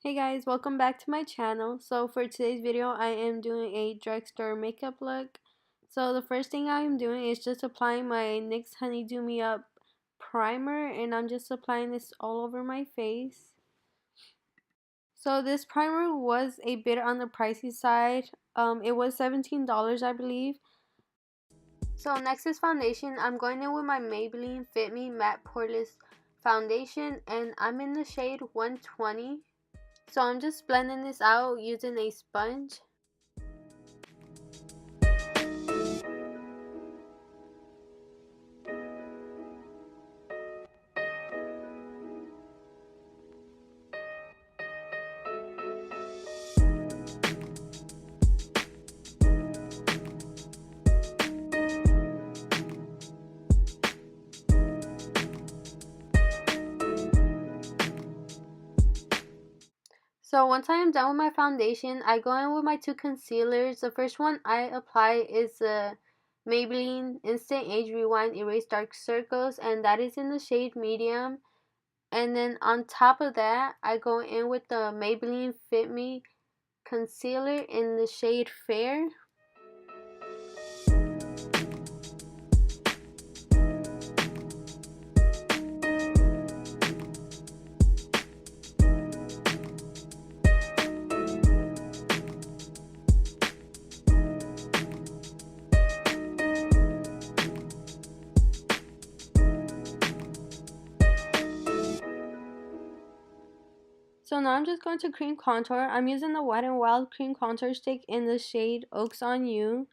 Hey guys, welcome back to my channel. So for today's video, I am doing a drugstore makeup look. So the first thing I am doing is just applying my NYX Honey Do Me Up primer, and I'm just applying this all over my face. So this primer was a bit on the pricey side. It was $17, I believe. So next is foundation. I'm going in with my Maybelline Fit Me Matte Poreless Foundation, and I'm in the shade 120. So I'm just blending this out using a sponge. So once I am done with my foundation, I go in with my two concealers. The first one I apply is the Maybelline Instant Age Rewind Erase Dark Circles, and that is in the shade medium. And then on top of that, I go in with the Maybelline Fit Me concealer in the shade Fair. So now I'm just going to cream contour. I'm using the Wet n Wild cream contour stick in the shade Oaks on You.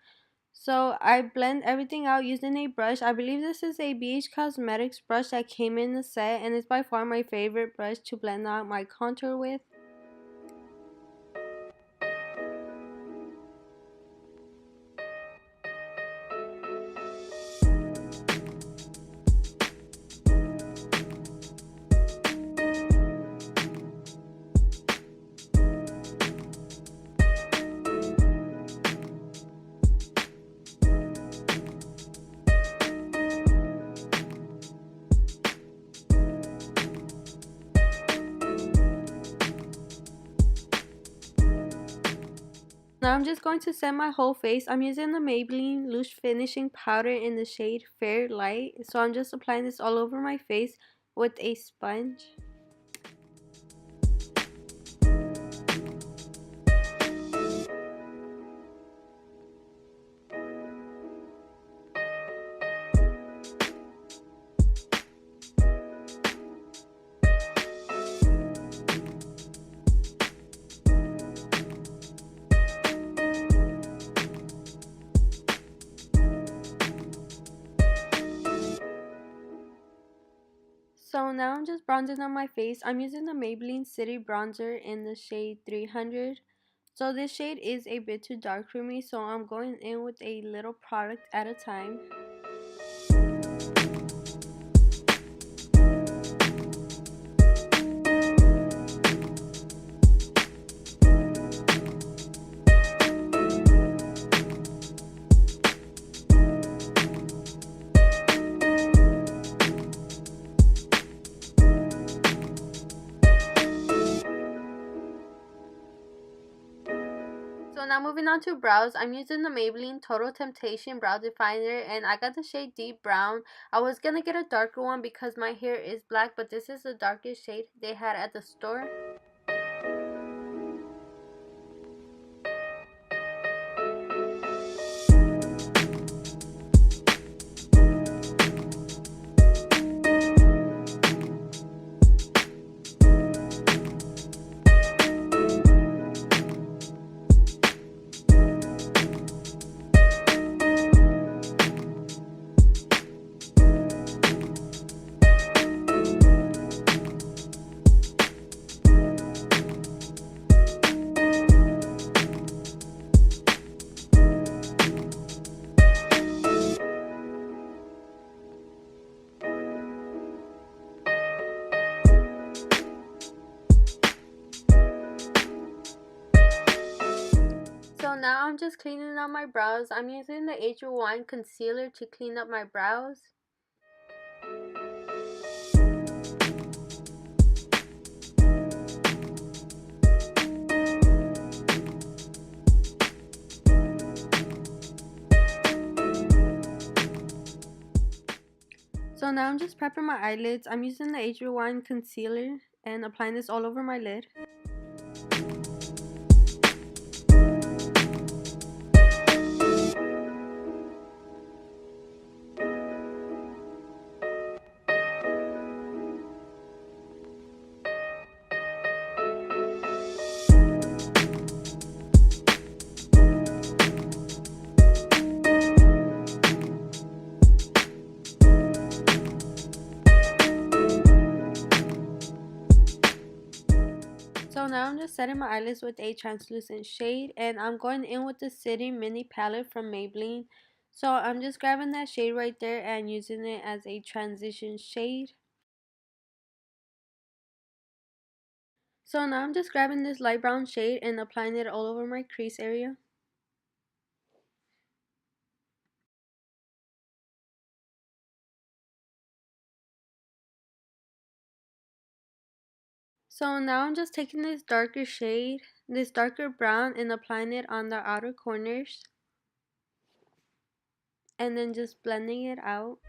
So I blend everything out using a brush. I believe this is a BH Cosmetics brush that came in the set, and it's by far my favorite brush to blend out my contour with. Now I'm just going to set my whole face. I'm using the Maybelline Loose Finishing Powder in the shade Fair Light. So I'm just applying this all over my face with a sponge. So now I'm just bronzing on my face. I'm using the Maybelline City Bronzer in the shade 300. So this shade is a bit too dark for me, so I'm going in with a little product at a time. So now moving on to brows, I'm using the Maybelline Total Temptation Brow Definer, and I got the shade Deep Brown. I was gonna get a darker one because my hair is black, but this is the darkest shade they had at the store. So now I'm just cleaning up my brows. I'm using the Age Rewind concealer to clean up my brows. now I'm just prepping my eyelids. I'm using the Age Rewind concealer and applying this all over my lid. So now I'm just setting my eyelids with a translucent shade, and I'm going in with the City Mini palette from Maybelline. So I'm just grabbing that shade right there and using it as a transition shade. So now I'm just grabbing this light brown shade and applying it all over my crease area. So now I'm just taking this darker shade, this darker brown, and applying it on the outer corners. And then just blending it out.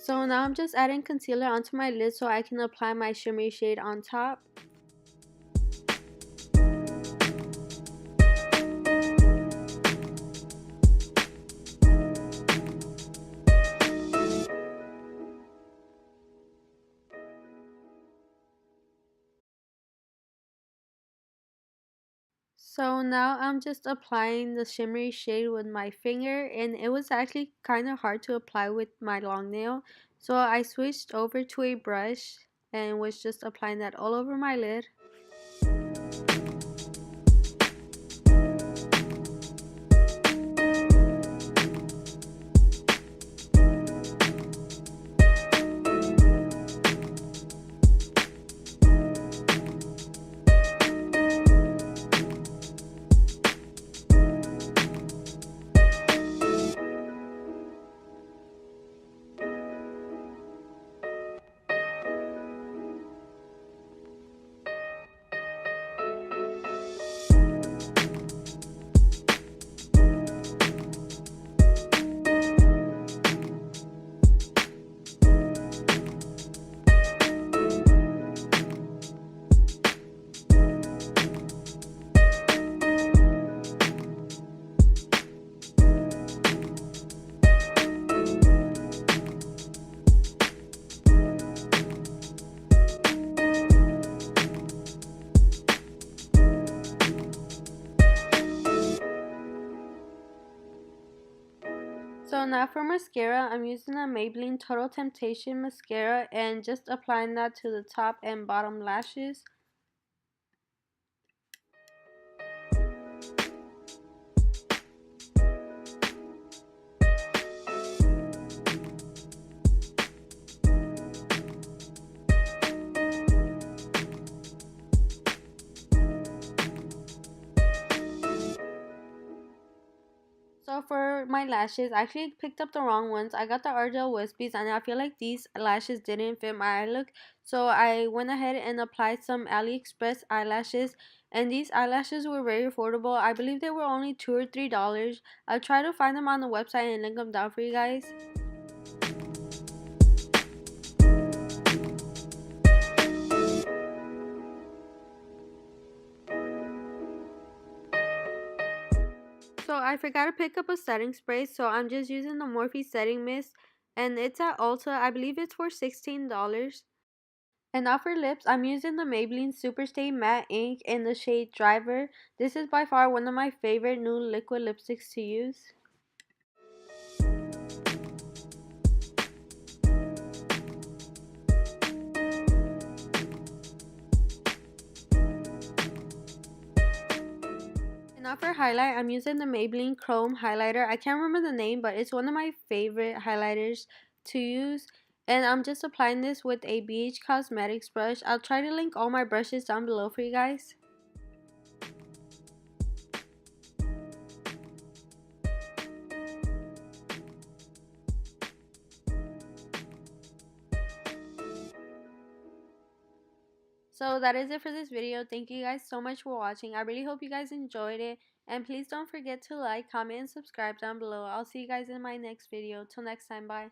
So now I'm just adding concealer onto my lid so I can apply my shimmery shade on top. So now I'm just applying the shimmery shade with my finger, and it was actually kind of hard to apply with my long nail. So I switched over to a brush and was just applying that all over my lid. So now for mascara, I'm using a Maybelline Total Temptation mascara and just applying that to the top and bottom lashes. So for my lashes, I actually picked up the wrong ones. I got the Ardell Wispies, and I feel like these lashes didn't fit my eye look. So I went ahead and applied some AliExpress eyelashes, and these eyelashes were very affordable. I believe they were only $2 or $3. I'll try to find them on the website and link them down for you guys. So I forgot to pick up a setting spray, so I'm just using the Morphe setting mist, and it's at Ulta. I believe it's for $16. And now for lips, I'm using the Maybelline Superstay Matte Ink in the shade Driver. This is by far one of my favorite new liquid lipsticks to use. And now for highlight, I'm using the Maybelline Chrome highlighter. I can't remember the name, but it's one of my favorite highlighters to use. And I'm just applying this with a BH Cosmetics brush. I'll try to link all my brushes down below for you guys. So that is it for this video. Thank you guys so much for watching. I really hope you guys enjoyed it. And please don't forget to like, comment, and subscribe down below. I'll see you guys in my next video. Till next time, bye.